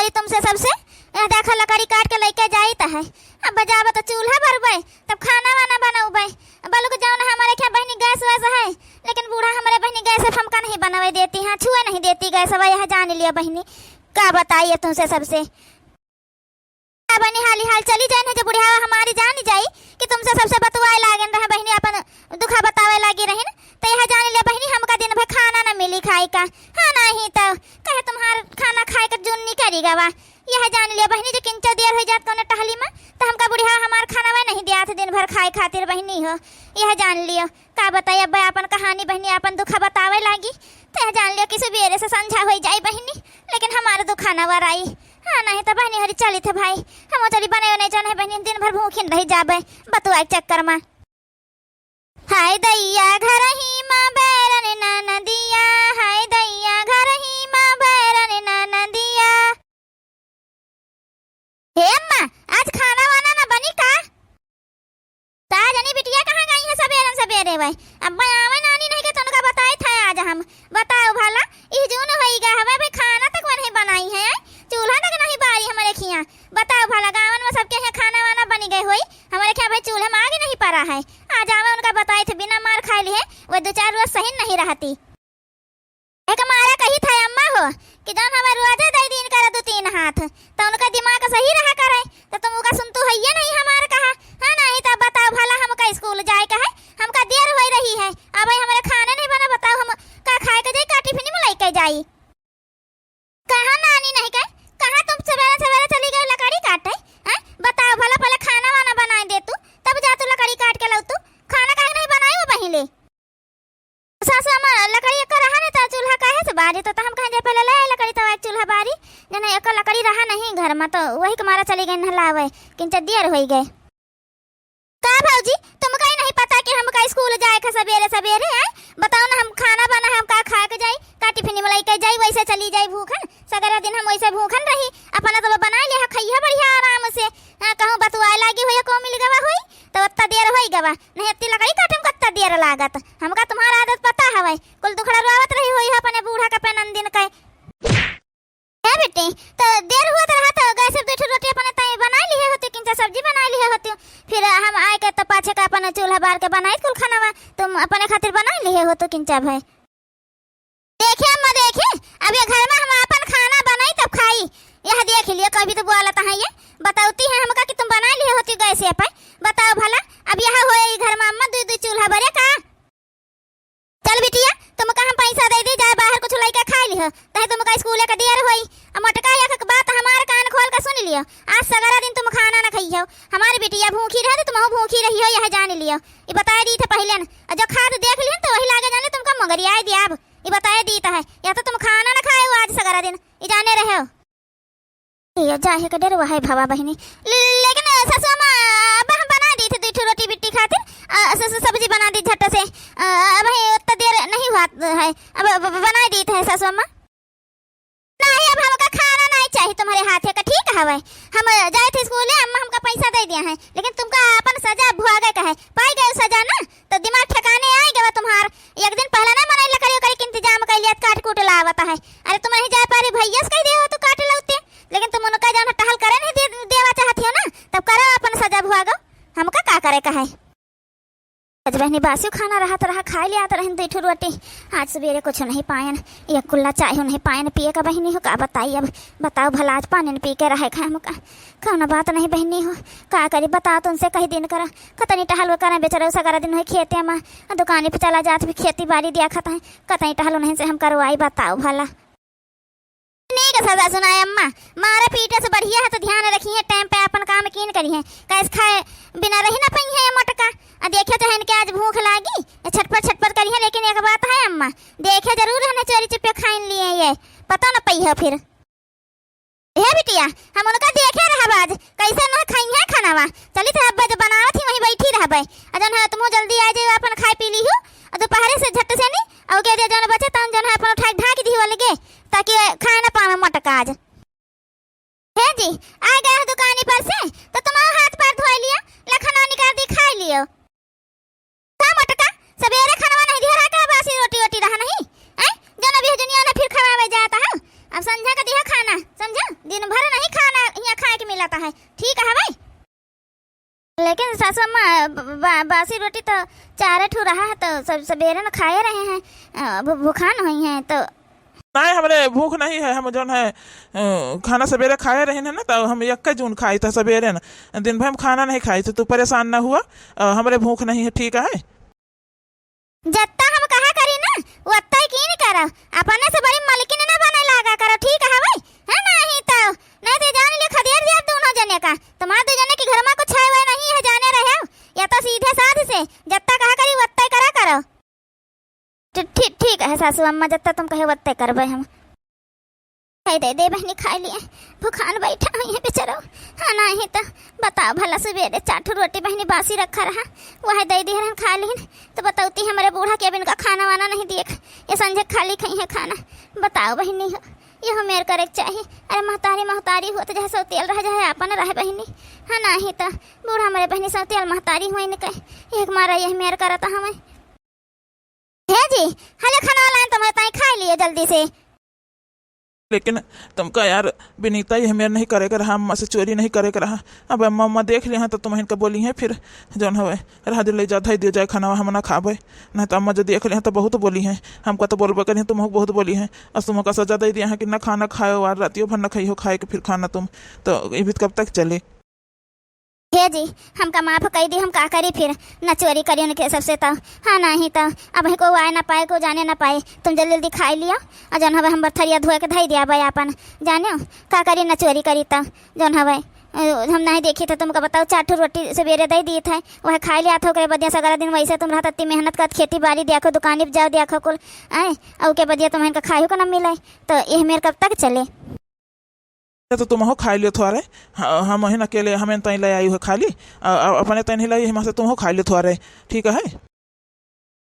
कही तुमसे सबसे। देखो लकड़ी काट के लेके जाई त है। अब बजाबा तो चूल्हा भरबे तब खाना वाना बनाऊबे। बालू के जाओ हमारे क्या बहनी गैस वैस है, लेकिन बूढ़ा हमारे बहनी गैस से हमका नहीं बनवे देती है, छुए नहीं देती गैस। अब यह जान लिया बहनी, क्या बताइए तुमसे सबसे। बनी हाली हाल चली जाए नहीं जो बुढ़िया हमारी जान जाई कि तुमसे सबसे बतवाए लागन रहे बहनी, अपन दुखा बतावे लागी रही न। तो यह जान लिया बहनी हमका दिन भर खाना न मिली खाई का। हाँ नहीं तो कहे तुम्हार खाना खाए का जून नहीं करेगा वा। यह जान लिया बहनी जो किंचा देर हो जात कौन टहली में तो हमका बुढ़िया हमार खाना वह नहीं दिया था दिन भर खाए खातिर बहनी हो। यह जान लियो का बताइए अब अपन कहानी बहनी अपन दुखा बतावे लागी। तो यह जान लियो कि सुबेरे से संझा हो जाए बहनी, लेकिन हमारे दुखा न वर आई। हाँ नहीं तो बहनी हरी चली थे भाई, हम चली बने नहीं जाने बहनी दिन भर भूखिन रह जाबे बतुआ के चक्कर में। हाय दैया घर ही माँ बैरन ना नदिया, हाय दैया घर ही माँ बैरन ना नदिया। हे अम्मा आज खाना वाना ना बनी का? ताजनी बिटिया कहाँ गई है सवेरे सवेरे भाई? अब आवे नानी नहीं के तुमका बताए थे आज हम। बताओ भला इस जून होईगा हवे भाई खाना तक नहीं बनाई है, चूल्हा तक नहीं बारी हमारे खिया। बताओ भला गावन में सबके यहाँ खाना वाना बनी गए हुई, हमारे क्या भाई चूल्हे में आगे नहीं पड़ा है। आज आवे उनका बताए थे बिना मार खाए लिए वो 2-4 रोज सही नहीं रहती। एक मारा कही था अम्मा हो कि जब हमारे रोजे दई दिन करे 2-3 हाथ तो उनका दिमाग सही रहा करे तो तुम उनका सुनतु है ये नहीं हमारे कहा। हाँ नहीं तो बताओ भला हमका स्कूल जाए का है, हमका देर हो रही है। अब हमारे खाने नहीं बना, बताओ हम का खाए के जाई का टिफिन में लेके जाई? कहाँ नानी नहीं कहे, कहाँ तुम सवेरे सवेरे चली गई लकड़ी काटे? हैं बताओ भला पहले खाना वाना बना दे तू तब जा तू लकड़ी काट के लाऊ। तू खाना काहे नहीं बनाई वो पहले? सासू अम्मा लकड़ी का रहा नहीं तो चूल्हा काहे से बारी तो हम कहे पहले ले लकड़ी तो एक चूल्हा बारी जना एक लकड़ी रहा नहीं घर में तो वही कमारा चली गई नहलावे किंचा देर हो गए। का भौजी तुम कहीं नहीं पता कि हमका स्कूल जाए का सवेरे सवेरे है? बताओ ना हम खाना बना हम का खाए के जाई का टिफिन में लेके जाई वैसे चली जाई भूखन सगरा दिन हम वैसे भूखन रही अपना तो बना ले खइया बढ़िया आराम से। हां कहूं बतुआ लागी होय को मिल गवा होई तो उतना देर होई गवा नहीं इतनी लकड़ी काटम कत्ता देर लागत। हमका तुम्हारा आदत पता हवे कुल दुखड़ा रोवत रही होई अपने बूढ़ा का पेनन दिन के। है बेटी तो देर हुआ रहा तो गैस पे 2 रोटी अपने तय बना लिए होती किंचा सब्जी बना लिए होती फिर हम आए के तो पाछे का अपन चूल्हा बार के बनाई कुल खाना तुम अपने खातिर बना लिए हो तो किंचा भाई। देखे अम्मा देखे अब ये घर में हम अपन खाना बनाई तब खाई। यह देख लियो कभी तो बोला था ये बताती है हमका कि तुम बना लिए होती गैस पे। बताओ भला अब यह होए घर में अम्मा 2 चूल्हा भरे का? चल बिटिया तुम कहां पैसा दे दी जाए बाहर कुछ लेके खा लियो तहे तुमका स्कूल का देर होई। मटका या के बात हमारे कान खोल के सुन लियो, आज सगरा दिन तुम खाना ना खइयो। हमारी बिटिया भूखी रहे तुम भूखी रही हो यह जान लियो। ये बताए दी थे पहले न जो खाद देख लियो तो वही लागे जाने तुमका मगर आई दी अब ये बताए दी है या तो तुम खाना ना खाए हो आज सगरा दिन ये जाने रहे हो। ये जाहे के डर है भवा बहनी, लेकिन ससुर मां अब हम बना दी थी 2 रोटी बिट्टी खातिर सब्जी बना दी झट से। अब उतना देर नहीं हुआ है अब बना दी थे ससुर मां। नहीं अब हमका खाना नहीं चाहिए तुम्हारे हाथ का ठीक है भाई। हम जाए थे स्कूल अम्मा हमका पैसा दे दिया है लेकिन तुमका अपन सजा भुआगे का है पाई गए सजा ना तो दिमाग ठिकाने आए गए तुम्हार। एक दिन पहले ना मनाई लकड़ी के इंतजाम कर लिया काट कूट लावता है। अरे तुम नहीं जा पा रही भैया से कह दे हो तो काट लाते लेकिन तुम उनका जाना टहल करे नहीं देवा चाहती हो ना तब करो अपन सजा भुआगो हमका का करे का है। आज बहनी बासी खाना रहा तो रहा खा लिया तो रहन 2 रोटी आज सवेरे कुछ नहीं पायन एक कुल्ला चाय नहीं पायन पिए का बहनी हो का बताइए। अब बताओ भला आज पानी पी के रहे खा हमका कौन बात नहीं बहनी हो का करी बताओ तुमसे कहीं दिन करा कतनी टहल करा बेचारा सगरा दिन है खेते में दुकान पे चला जात भी खेती बाड़ी दिया खाता है कतनी टहलो नहीं से हम करवाई। बताओ भला नहीं का सजा सुनाए अम्मा मारे पीटे से बढ़िया है तो ध्यान रखिए टाइम पे अपन काम कीन करी है कैसे खाए बिना रही ना पई है मटका। देखे चाहे इनके आज भूख लागी छटपट करी है लेकिन एक बात है अम्मा देखे जरूर है चोरी चुपे खाइन लिए ये पता ना पई है फिर। हे बिटिया हम उनका देखे रहा आज कैसे ना खाई है खानावा चली थे अब्बा जो बनावत थी वहीं बैठी रहबे अजन है तुम जल्दी आ जाए अपन खाए पी ली हो दोपहर से झट से नहीं और के जन बचे तन जन है अपन उठा ढाक दी वाले ताकि खाए ना पावे मटका आज। है जी आ गए दुकानी पर से तो तुम हाथ पैर धो लिया लखना निकाल दी खा लियो का मटका सवेरे खाना नहीं दिया का बासी रोटी रहा नहीं हैं जन अभी दुनिया ने फिर खवावे जाता है अब संझा का दिया खाना, समझा, दिन भर नहीं खाना यहाँ खाए के मिलाता है, ठीक है भाई। लेकिन सासू अम्मा बासी रोटी तो चारे ठू रहा है, तो सब सवेरे न खाए रहे हैं, भूखान हुई हैं तो नहीं हमारे भूख नहीं है, हम जौन है खाना सवेरे खाए रहे हैं ना, तो हम 21 जून खाई था सवेरे ना, दिन भर हम खाना नहीं खाई थी, तू परेशान ना हुआ, हमारे भूख नहीं है, ठीक है। जत्ता हम कहा करी ना वत्ता ही की नहीं करो, अपने से बड़ी मालिकिन ना बने लगा करो, ठीक है भाई, है नहीं तो नहीं तो जान ले खदियार दिया दोनों जने का, तुम्हारे दो जने के घर में कुछ है वो नहीं है, जाने रहे हो या तो सीधे साध से जत्ता कहा करी वत्ता ही करा करो। ठीक ठीक है सासू अम्मा, जत्ता तुम कहे वत्ता करबे हम। दे बहनी खा लिए, भूखान बैठा हुई है बेचारा, हाँ नहीं तो बताओ भला सवेरे 4 रोटी बहनी बासी रखा रहा, वह दे दी हम खा ली, तो बताऊती हमारे बूढ़ा के अब इनका खाना वाना नहीं दिए, ये संजय खाली खाई है खाना, बताओ बहनी हो ये हो मेरे करे चाहिए। अरे महतारी हो तो जैसे सौतेल रहे जहे अपन रहे बहनी, हाँ नहीं तो बूढ़ा हमारे बहनी सौतेल महतारी हुई न कहे एक मारा यही मेरे करा था हमें। है जी हले खाना वाला तुम्हें ताई खा लिए जल्दी से, लेकिन तुमका यार विनीता ये मेरे नहीं करेगा रहा, अम्मा से चोरी नहीं करेगा रहा, अब अम्मा देख लिया तो तुम इनका बोली है फिर जौन हवे रहा ले जा दिया जाए खाना हम ना खाबे, नहीं तो अम्मा जो देख लिया तो बहुत बोली है, हमको तो बोलबे करी तुम बहुत बोली है, और तुमका सजा दे दिया है कि ना खाना खाओ और रातियों भर न खाई हो, खाए के फिर खाना तुम, तो ये भी कब तक चले। हे जी हमका माफ कर दी, हम का करी फिर न चोरी करी उनके सबसे तो, हाँ नहीं तो अब को आए ना पाए को जाने ना पाए, तुम जल्दी जल्दी खाई लियो और जौन हवे हम बर्थरिया धोए के धई दिया भाई अपन, जाने का करी न चोरी करी तो जौन हवे हम नहीं देखी थे, तुमको बताओ 4 रोटी सवेरे दे दिए थे, वह खा लिया था, बदिया सगरा दिन वैसे तुम रहा इतनी मेहनत कर खेती बाड़ी देखो दुकानी पर जाओ देखो कुल आए, और के बदिया तुम्हें इनका खाए को ना मिले, तो ये मेरे कब तक चले। तो तुम हो खा लियो थोड़े, हम ही अकेले हमें तई ले आई हो खाली, अपने तई नहीं लाई हम से तुम हो खा लियो थोड़े, ठीक है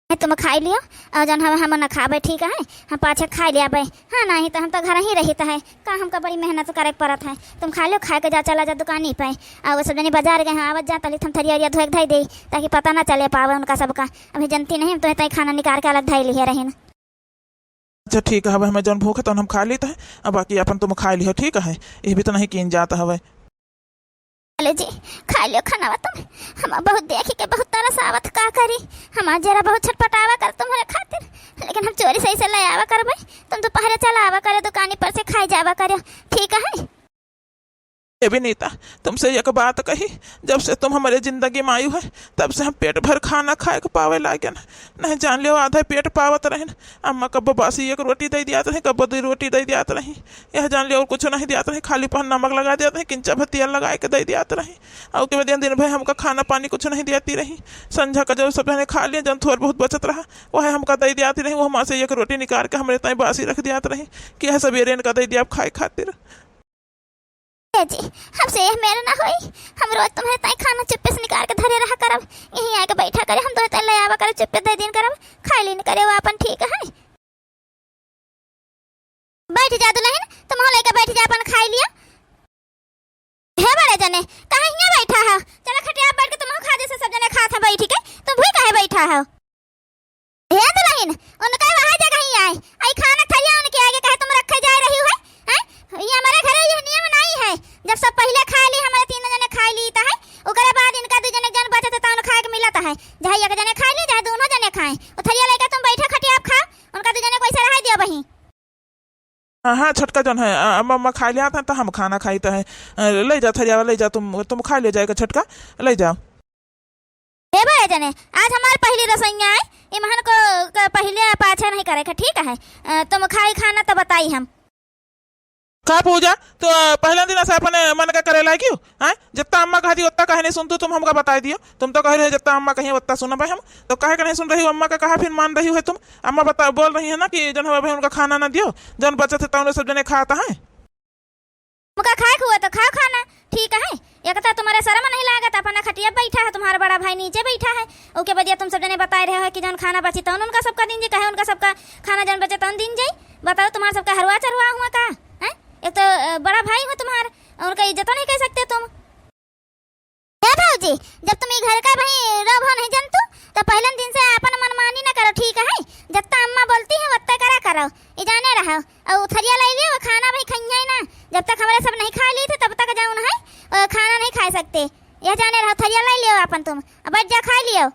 तुम खाई लियो और जन हम न खाबे, ठीक है हम पाछे खा लिया भाई, हाँ नहीं तो हम तो घर ही रही है का, हमका बड़ी मेहनत करे पड़त है, तुम खा लियो खा के जा चला जा दुकानी पे, और वो सब जनी बाजार गए आवत जा तली तुम थरिया धोए धई दे ताकि पता ना चले पावे उनका सबका, अभी जनती नहीं तो तई खाना निकाल के अलग धई लिए रही। अच्छा ठीक है, हमें जौन भूख है तो हम खा लेते हैं, अब बाकी अपन तुम खा लियो, ठीक है ये भी तो नहीं किन जाता हवे। चलो जी खा लियो खाना तुम, हम बहुत देखी के बहुत तरह से आवत का करी, हम जरा बहुत छटपटावा कर तुम्हारे खातिर, लेकिन हम चोरी सही से ले आवा कर भाई, तुम तो पहले चला आवा करे दुकानी पर से खाई जावा करे, ठीक है। ये भी नीता तुमसे एक बात कही, जब से तुम हमारे जिंदगी में आई है तब से हम पेट भर खाना खाए के पावे लागे ना, नहीं जान लियो आधा पेट पावत रहे, अम्मा कब बासी 1 रोटी दे दिया रही, कब 2 रोटी दे दिया रही, यह जान लियो और कुछ नहीं दिया रही, खाली पर नमक लगा दिया रही, किंचा भतिया लगा के दे दिया रही, और के बाद दिन भर हमका खाना पानी कुछ नहीं दियाती रही, संझा का जब सब ने खा लिया जब थोड़ा बहुत बचत रहा वह हमका दे दियाती रही, वो हमारे से 1 रोटी निकाल के हमारे ताई बासी रख दिया रही कि यह सवेरे इनका दे दिया खाए खातिर। जी हमसे यह मेरा ना होई, हम रोज तुम्हारे ताई खाना चुप्पे से निकाल के धरे रहा करब, यहीं आके बैठा करे हम तो ताई ले आवा करे चुप्पे दे दिन करब, खाई ली न करे वो अपन, ठीक है बैठ जा दुल्हन, तुम हो लेके बैठ जा अपन खाई लिया, है बड़े जने कहां यहां बैठा है, चलो खटिया बैठ के तुम खा जैसे सब जने खा था बैठ के, तुम भी काहे बैठा हो, हे दुल्हन उनका वहां जगह ही आए आई खाना खइया उनके आगे कहे तुम रखे जा रही हो हैं, ये हमारे घरे यह नियम नहीं है, जब सब पहले खा ली हमारे 3 जने खा ली है, ओकरे बाद इनका 2 जने जन बचत है तो खाए के मिलता है, चाहे 1 जने खा ली चाहे दोनों जने खाएं, वो थरिया लेके तुम बैठे खटिया आप खा, उनका 2 जने कैसे रह दियो बही। हाँ छटका जौन है अम्मा खा लिया था तो हम खाना खाई तो है, ले जा थरिया ले जा, तुम खा ले जाएगा छटका ले जाओ। हे भाई जने आज हमारे पहली रसोईया है, इमहन को पहले पाछा नहीं करे, ठीक है तुम खाई खाना तो बताई हम का पूजा तो पहला दिन से अपने मन का करे क्यों है, जितना अम्मा कही उतना कहे नहीं सुनतू, तुम हमका बता दियो, तुम तो कह रहे हो जितना अम्मा कही उतना सुना भाई हम, तो कहे का नहीं सुन रही हो अम्मा का कहा फिर मान रही हो तुम, अम्मा बता बोल रही है ना कि जन भाई उनका खाना ना दियो, जन बचत है तो सब जने खाता है, मुका खाए हुआ तो खाओ खाना, ठीक है एक तो तुम्हारे शर्म नहीं लागत, अपना खटिया बैठा है, तुम्हारा बड़ा भाई नीचे बैठा है, ओके बदिया तुम सब जने बता रहे हो कि जन खाना बची तो उनका सबका दिन जाए, कहे उनका सबका खाना जन बचे तो दिन जाए, बताओ तुम्हारा सबका हरवा चरवा हुआ का है, एक तो बड़ा भाई हो तुम्हारा, उनका इज्जत नहीं कह सकते तुम। है भाऊजी जब तुम घर का भाई रब हो नहीं जानतू तो पहले दिन से अपन मनमानी ना करो, ठीक है जितना अम्मा बोलती है उतना करा करो, ये जाने रहो, और थरिया ले लियो खाना अब बैठ जा खा लियो।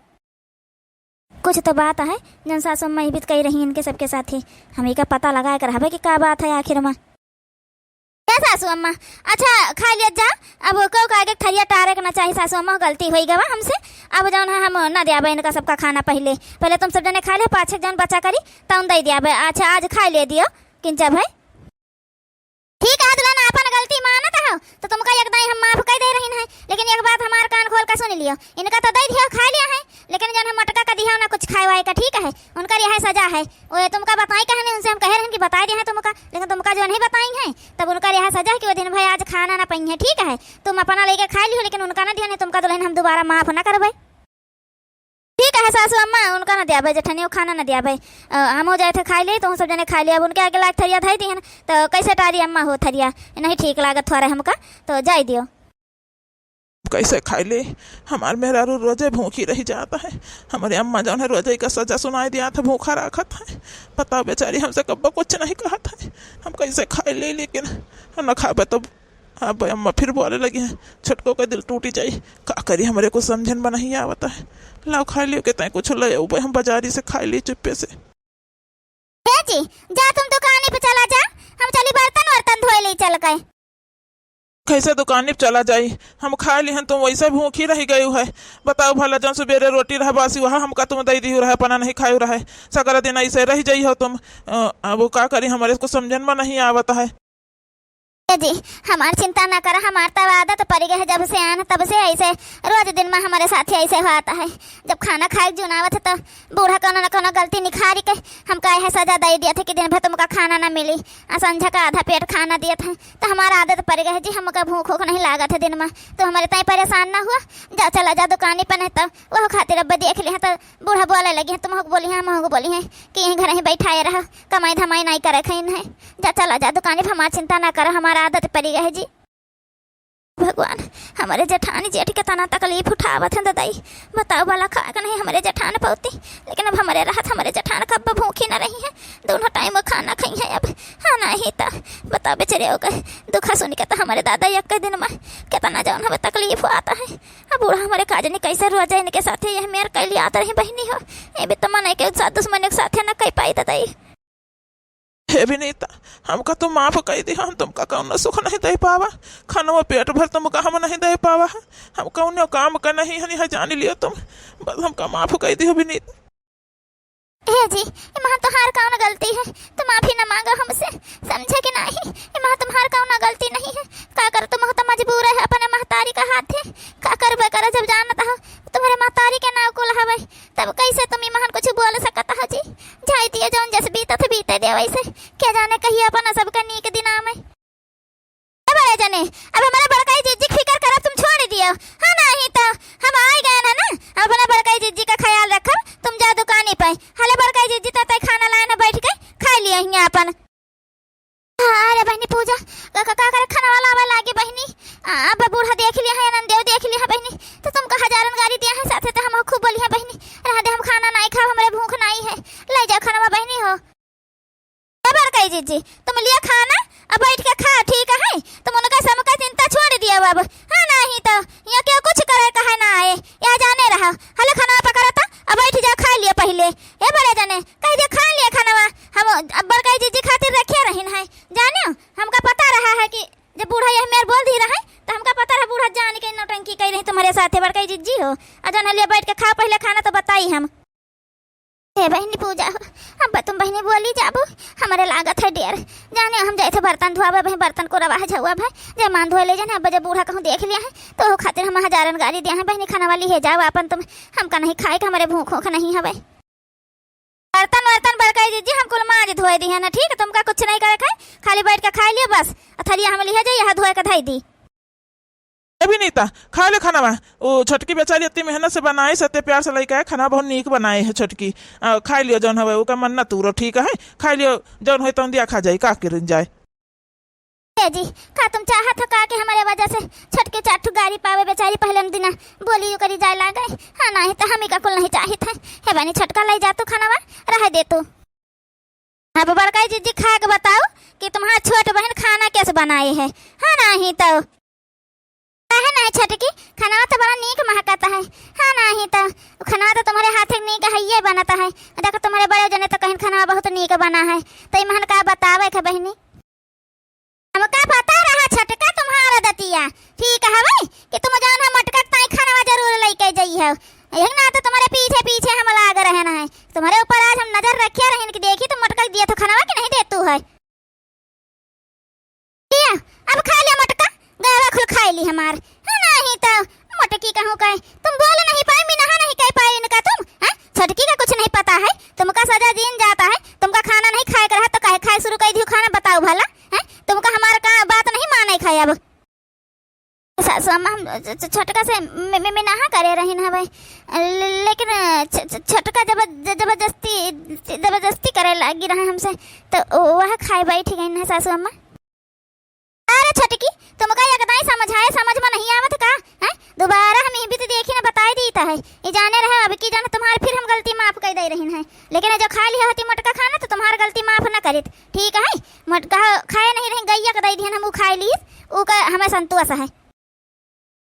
कुछ तो बात है जन सासू अम्मा भी कही रही इनके सबके साथ ही हमें का पता लगाए कर हवे कि क्या बात है आखिर में। क्या सासू अम्मा? अच्छा खा लिया जा। अब कौ का आगे थरिया टारे के ना चाहिए सासू अम्मा, गलती हो गवा हमसे। अब जौन है हम ना दिया इनका सबका खाना पहले पहले तुम सब जने खा ले, पाछे जौन बचा करी तौन दे दिया। अच्छा आज खा ले दियो किंचा भाई। ठीक है दुल्हन अपन गलती मानत हो तो तुमका एकदम हम माफ कर दे रही है, लेकिन एक बात हमार कान खोल कर सुन लियो, इनका तो दे दिया खा लिया है, लेकिन जन हम मटका का दिया ना कुछ खाए वाए का, ठीक है उनका यह सजा है। वो तुमका बताई कहने उनसे हम कह रहे हैं कि बता दिया है तुमका, लेकिन तुमका जो नहीं बताई है तब उनका यह सजा है कि वो दिन भाई आज खाना ना पाई है, ठीक है तुम अपना लेके खा लियो, लेकिन उनका ना दिया नहीं तुमका दुल्हन हम दोबारा माफ ना करबे। ठीक है सासू अम्मा उनका ना दिया भाई, जठनी वो खाना ना दिया भाई, हम हो जाए थे खा लिए तो हम सब जने खा लिया। अब उनके आगे लाग थरिया धाई दी है तो कैसे टारी अम्मा हो थरिया नहीं ठीक लागत थोड़ा हमका तो जाई दियो। कैसे खाई ले, हमार मेहरारू रोजे भूखी रह जाता है, हमारे अम्मा जो है रोजे का सजा सुनाई दिया था भूखा रखा था। बताओ बेचारी हमसे कब्बा कुछ नहीं कहा था, हम कैसे खाई ले, लेकिन न खाबे तो अब अम्मा फिर बोले लगी हैं छटको का दिल टूटी जाए, का करी हमारे को समझन में नहीं आवता है। लाओ खा लियो के तय कुछ ले भाई, हम बाजारी से खा ली चुप्पे से। जी जा तुम दुकान पे चला जा, हम चली बर्तन वर्तन धोए ले चल गए। कैसे दुकान पे चला जाई, हम खा ली हैं तुम वैसे भूखी रह गई है। बताओ भला जब सवेरे रोटी रहा बासी वहाँ हमका तुम दे दी रहा पना नहीं खाई रहा है, सगरा दिन ऐसे रह जाई हो तुम। अब का करी हमारे को समझन में नहीं आवता है। जी हमार चिंता ना कर, हमार तब आदत पड़ गई है जब से आना तब से ऐसे रोज दिन में हमारे साथ ही ऐसे होता है। जब खाना खाए जुनावत है तो बूढ़ा कोनो न कोनो गलती निखारी के हमका यह सजा दे दिया था कि दिन भर तुमका खाना ना मिली, संझा का आधा पेट खाना दिया था तो हमारा आदत पड़ गई है जी, हमका भूख भूख नहीं लागत है दिन में तो हमारे तय परेशान ना हुआ। जा चला जा दुकान पर नहीं तो वह खातिर अब देख लिया तो बूढ़ा बोले लगी है, तुम बोली है हम बोली है कि यहीं घर ही बैठाए रहो, कमाई धमाई नहीं करे खैन है। जा चला जा दुकान पर, हमारी चिंता ना कर, हमारा आदत पड़ी गई है जी। भगवान हमारे जेठानी जेठ के तना तकलीफ उठावत है दादाई, बताओ वाला खा के नहीं हमारे जेठान पौती, लेकिन अब हमारे राहत हमारे जेठान कब भूखी न रही है, दोनों टाइम खाना खाई है। अब हाँ नहीं तो बताओ बेचारे हो गए दुखा सुन के तो हमारे दादा एक दिन में कितना जौन हमें तकलीफ आता है। अब बूढ़ा हमारे काजनी कैसे रो जाए इनके साथ, यह मेरे कैली आता रही बहनी हो, ये भी तो मन के साथ दुश्मन के साथ न कह पाई दादाई। हे विनीता हमका तुम माफ कर दी, हम तुमका कौन सुख नहीं दे पावा, खाना पेट भर तुमका हम नहीं दे पावा, हम कौन काम का नहीं है जान लियो तुम, बस हमका माफ कर दी विनीता। हे जी इमा तुम्हार कौन गलती है, तुम माफी न मांगो हमसे, समझे कि नहीं, इमा तुम्हार कौन गलती नहीं है, का कर तुम तो मजबूर है अपने महतारी का हाथ है, का करबे कर जब जानता हो तुम्हारे महतारी के नाव कुल हवे तब कैसे तुम इमान कुछ बोल सकता हो जी। जाई दिए जौन जस बीतत बीते दे वैसे, क्या जाने कहिए अपना सबका नीक दिना में। बड़े जने अब हमारा बड़काई जीजी फिकर करब तुम छोड़ दियो, हाँ नहीं तो हम आ गए ना अपना बड़काई जीजी का ख्याल रखब, तुम जा दुकानी पे हले बड़काई जीजी तय खाना लाए ना बैठ के खा लिया ही अपन। अरे बहनी पूजा का करे खाना वाला आवे लागे बहनी, अब बूढ़ा देख लिया है नंदेव देख लिया है बहनी तो तुमको हजारन गाड़ी दिया है साथे तो हम खूब बोली है बहनी, रह दे हम खाना नहीं खाओ हमारे भूख नहीं है, ले जाओ खाना बहनी हो। बड़काई जीजी तुम लिया खाना अब बैठ के खा, ठीक है तुम उनका सबका चिंता छोड़ दिया अब, हाँ नहीं तो यहाँ क्या कुछ करे कहा ना आए यहाँ जाने रहा हले खाना पकड़ा था अब बैठ जा खा लिया पहले, ये बड़े जाने कह दिया खा लिया खाना हम अब बड़काई जीजी खातिर रखे रही है, जाने हमका पता रहा है कि जब बूढ़ा यह मेरे बोल दी रहा है तो हमका पता है बूढ़ा जान के नौटंकी कर रही तुम्हारे साथ बड़काई जीजी हो, अजान लिया बैठ के खा पहले खाना तो बताई हम। हे बहनी पूजा हो अब तुम बहनी बोली जाबू हमारे लागत है डेर, जाने हम जाए थे बर्तन धोआबे भाई बर्तन को रवा झुआ भाई जब मान धोए ले जाने अब जब बूढ़ा कहूँ देख लिया है तो खातिर हम हजारन गाड़ी दिया है बहनी खाना वाली है जाओ अपन तुम, हमका नहीं खाए हमारे भूख भूख नहीं है भाई। बर्तन वर्तन बड़काई जीजी हम कुल माज धोए दी है ना, ठीक है तुमका कुछ नहीं करे खाए खाली बैठ के खा लिया बस, थरिया हम लिया जाए यहाँ धोए के धाई दी। अभी नहीं था खा ले खाना वो छोटकी बेचारी इतनी मेहनत से बनाए सत्य प्यार से लेके खाना बहुत नीक बनाए है छोटकी, खा लियो जौन हवे उसका मन ना तूरो, ठीक है खा लियो जौन हो तो दिया खा जाए का कर जाए। जी का तुम चाहत हो का कि हमारे वजह से छोटके चाटू गाड़ी पावे बेचारी पहले दिन बोली करी जाए ला गए, हाँ नहीं तो हम ही का कुल नहीं चाहिए था, हे बनी छोटका ले जा तू खाना रह दे तू। अब बड़काई जीजी खा के बताओ कि तुम्हारा छोट बहन खाना कैसे बनाए है, हाँ नहीं तो है नहीं छटकी, खाना तो बड़ा नीक महकता है। हाँ नहीं तो खाना तो तुम्हारे हाथ नीक है ये बनाता है। देखो तुम्हारे बड़े जने तो कहीं खाना बहुत नीक बना है, तो इमहन का बतावे के बहनी हमका पता रहा छटका तुम्हारा दतिया ठीक है भाई कि तुम जान हम मटका ताई खाना जरूर लेके जाई है। यही ना तो तुम्हारे पीछे पीछे हम लाग रहना है, तुम्हारे ऊपर आज हम नजर रखे रहे कि देखी तुम मटका दिया तो खाना कि नहीं देतू है। दिया अब खा लिया मटका, गावा खुल खाई ली हमार। हाँ नहीं तो मटकी कहूँ कहे तुम बोल नहीं पाए, मिनहा नहीं कह पाए इनका तुम। हाँ छटकी का कुछ नहीं पता है, तुमका सजा दिन जाता है, तुमका खाना नहीं खाए कर तो कहे खाए शुरू कर दियो खाना बताओ भला। है तुमका हमारा का बात नहीं माने खाए अब सासू अम्मा हम छटका से मिनहा करे रही ना भाई, लेकिन छटका जबरदस्ती करे लगी रहे हमसे तो वह खाए बैठ गई ना सासू अम्मा। अरे छटकी तुमका ये कदाई समझाए समझ में नहीं आवत का है, दोबारा हम भी तो देखी ना बताई दीता है ये जाने रहे अब की जाने तुम्हारे फिर हम गलती माफ कर दे रही हैं। लेकिन जो खा लिया होती मटका खाना तो तुम्हारी गलती माफ न करित ठीक है। मटका खाए नहीं रही गैया का दे दी हम खाए ली ऊ का हमें संतोष है।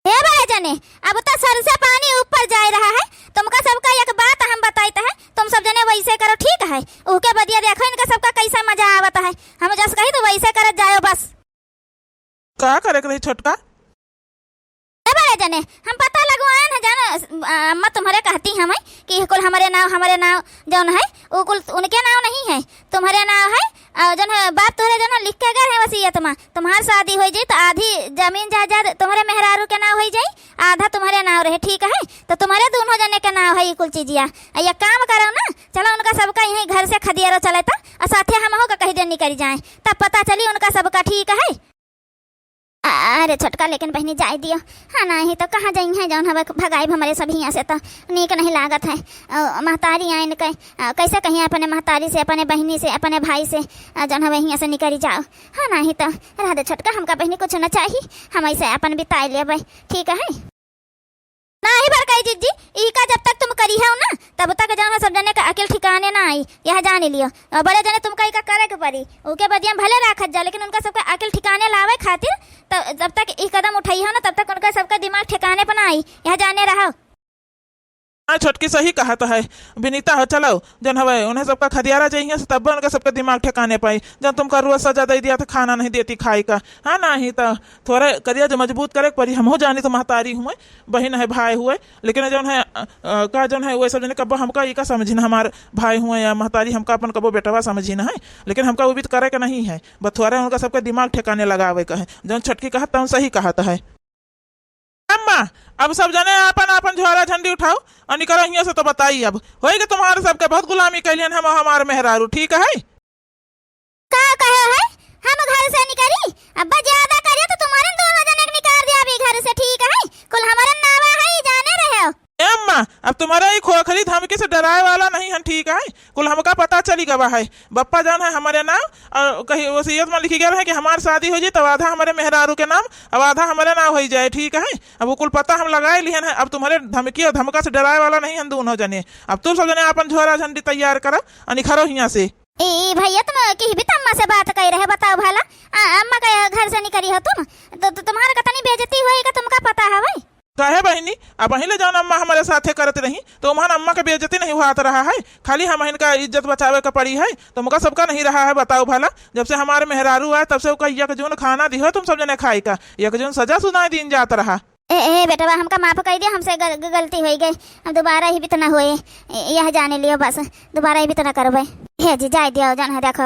हे बड़े जने अब तो सर से पानी ऊपर जा रहा है, तुमका सबका एक बात हम बताते हैं तुम सब जने वैसे करो ठीक है। ऊके बदिया देखो इनका सबका कैसा मजा आवता है, हम जस कही तो वैसे करत जाओ बस। का करे रही छोटका बड़े जने हम पता लगवाए ना जानो अम्मा तुम्हारे कहती हमें कि कुल हमारे नाव जौन है वो कुल उनके नाव नहीं है तुम्हारे नाव है। और जौन है बाप तुम्हारे जौन लिख के गए है वसीयत में तुम्हारी शादी हो जाए तो आधी जमीन जायदाद तुम्हारे मेहरारू के नाव हो जाए, आधा तुम्हारे नाव रहे ठीक है। तो तुम्हारे दोनों जने के नाव है ये कुल चीजिया। ये काम करो ना चलो उनका सबका यही घर से खदियारो चले था और साथे हम होगा कहीं जन निकल जाए तब पता चली उनका सबका ठीक है। अरे छोटका लेकिन बहनी जाए दियो। हाँ नहीं तो कहाँ जाएंगे जौन हवा भगाई हमारे सब यहाँ से तो नीक नहीं लागत है। महतारी आइन कैसे कहीं अपने महतारी से अपने बहनी से अपने भाई से जौन हवा यहाँ से निकली जाओ। हाँ नहीं तो राधे छोटका हमका बहनी कुछ न चाहिए, हम ऐसे अपन बिताए ले भाई ठीक है। नहीं बरकाई जीजी ई का जब तक तुम करी है ना तब तक जानो सब जने का अकेल ठिकाने ना आई यह जान लियो। और बड़े जने तुमका ई का करे के पड़ी उके बदिया भले राखत जा, लेकिन उनका सबका अकेल ठिकाने लावे खातिर जब तक ई कदम उठाई हो ना तब तक उनका सबका दिमाग ठिकाने पर ना आई यह जाने रहो। हाँ छोटकी सही कहा तो है विनीता हो चलो जन हवे उन्हें सबका खदियारा चाहिए तब उनका सबका दिमाग ठिकाने पाई। जब तुमका रोज सजा दे दिया तो खाना नहीं देती खाई का। हाँ नहीं तो थोड़ा करिया जो मजबूत करे परी हम हो जानी तो महतारी हुए बहन है भाई हुए, लेकिन जौन है का जौन है वो सब जने कब हमका ये का समझी ना हमारे भाई हुए या महतारी हमका अपन कबो बेटवा समझी ना है, लेकिन हमका वो भी करे का नहीं है बस थोड़ा उनका सबका दिमाग ठिकाने लगावे का है। जौन छटकी कहा तुम सही कहा है। अम्मा अब सब जने अपन अपन झोरा झंडी उठाओ और निकलो यहाँ से तो बताइए अब होएगा तुम्हारे सबके बहुत गुलामी कैलियन हम हमारे मेहरारू ठीक है। का कहे है हम घर से निकली अब्बा ज्यादा करे तो तुम्हारे दोनों जने निकाल दिया अभी घर से ठीक है। कुल हमारे नावा है जाने रहे हो। अम्मा अब तुम्हारा ही खोखली धमकी से डराए वाला नहीं है ठीक है। कुल हमका पता चली गवा है बप्पा जान है हमारे नाम और कहीं वसीयत में लिखी गया है कि हमारी शादी हो जाए तो आधा हमारे मेहरारू के नाम अब आधा हमारे नाम हो जाए ठीक है। अब वो कुल पता हम लगाए लिए है, अब तुम्हारे धमकी और धमका से डराए वाला नहीं है दोनों जने। अब तुम सब जने अपन झोरा झंडी तैयार करो और निखरो यहाँ से। ए भैया तुम की भी अम्मा से बात कर रहे बताओ भला अम्मा का घर से निकली हो तुम तो तुम्हारा कतनी बेइज्जती होएगा तुमका पता है भाई। कहे बहनी अब पहले जौन अम्मा हमारे साथे करते रही तो वहाँ अम्मा का बेइज्जती नहीं हुआ रहा है, खाली हम इनका इज्जत बचावे का पड़ी है तो मुका सबका नहीं रहा है। बताओ भला जब से हमारे मेहरारू आए तब से एक जून खाना दी हो तुम सब जने खाई का एक जून सजा सुनाई दिन जाता रहा। ए बेटा हमका माफ कर दिया हमसे गलती हो गई, हम दोबारा ही भी तो ना हुए यह जाने लियो बस दोबारा ही भी तो ना करो भाई। हे जी जाए दियो जन है देखो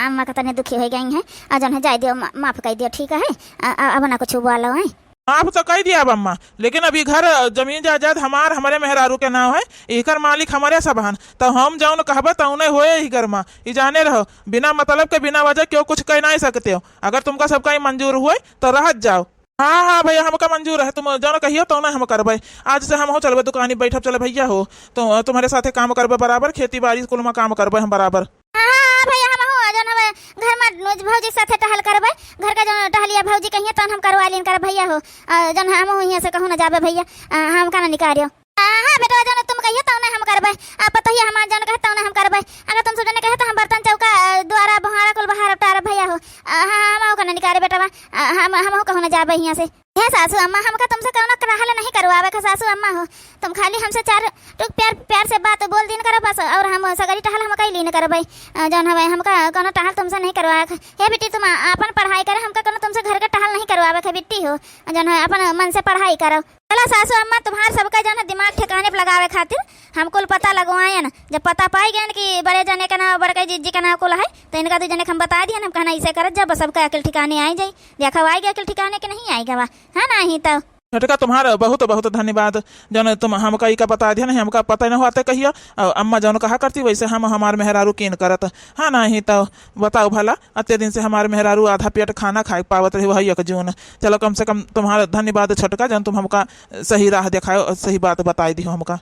अम्मा का तने दुखी हो गई है और जन है जाए दियो माफ कर दियो ठीक है। अब ना कुछ बोलो है आप तो कह दिया अब अम्मा, लेकिन अभी घर जमीन जायदाद हमारे मेहरारू के नाम है एकर मालिक हमारे सब हन तो हम जाऊन कहबे तो उन्हें होए ही घर में ये जाने रहो बिना मतलब के बिना वजह क्यों कुछ कह नहीं सकते हो। अगर तुमका सबका ही मंजूर हुए तो रहत जाओ। हाँ हाँ भैया हमका मंजूर है तुम जानो कहियो तो ना हम करबे। आज से हम हो चलबे दुकानी बैठब चले भैया हो तो तुम्हारे साथे काम करबे बराबर खेती बाड़ी कुल में काम करबे हम बराबर। घर में भौजी साथे टहल करबे घर का जो टहलिया भौजी कहिए तो हम करवा लेन कर भैया हो जन हम यहाँ से कहूँ ना जाबे भैया हम का ना निकालियो। हाँ बेटा जन तुम कहिए तो ना हम करबे आप पता ही हमार जन कहे तो ना हम करबे। अगर तुम सब जने कहे तो हम बर्तन चौका द्वारा बहारा कुल बहार उतार भैया हो हम का ना निकाले बेटा हम कहूँ ना जाबे यहाँ से। हे सासू हमसे चार टुक प्यार प्यार से बात बोल दिन करो बस, और हम सगरी टहल हम कहीं लीन करबै जौन हवे हमका कोनो टहल तुमसे नहीं करवा। हे बेटी तुम अपन पढ़ाई करे, हमका कोनो तुमसे घर का टहल नहीं करवावे के बेटी हो, जौन है अपन मन से पढ़ाई करो। चलो सासू अम्मा तुम्हार सबका जौन है दिमाग ठिकाने पे लगावे खातिर हम कुल पता लगवाएन। जब पता पाई गए कि बड़े जने का नाम बड़का जीजी का नाम कुल है, तो इनका दो जने हम बता दिए, हम कहना ऐसे करत जब सबका अकल ठिकाने आई जाई। देखा आई गया अकल ठिकाने के नहीं आई गवा है ना ही तो। झटका तुम्हारा बहुत बहुत धन्यवाद, जौन तुम हमका ई का बता दिया नहीं, हमका पता नहीं होता कहिया। अम्मा जौन कहा करती वैसे हम हमार मेहरारू कीन करत हाँ नहीं तो बताओ भला, अत्ते दिन से हमारे मेहरारू आधा पेट खाना खाए पावत रही वही एक जून। चलो कम से कम तुम्हारा धन्यवाद छोटका, जौन तुम हमका सही राह दिखाओ, सही बात बताई दी हमका।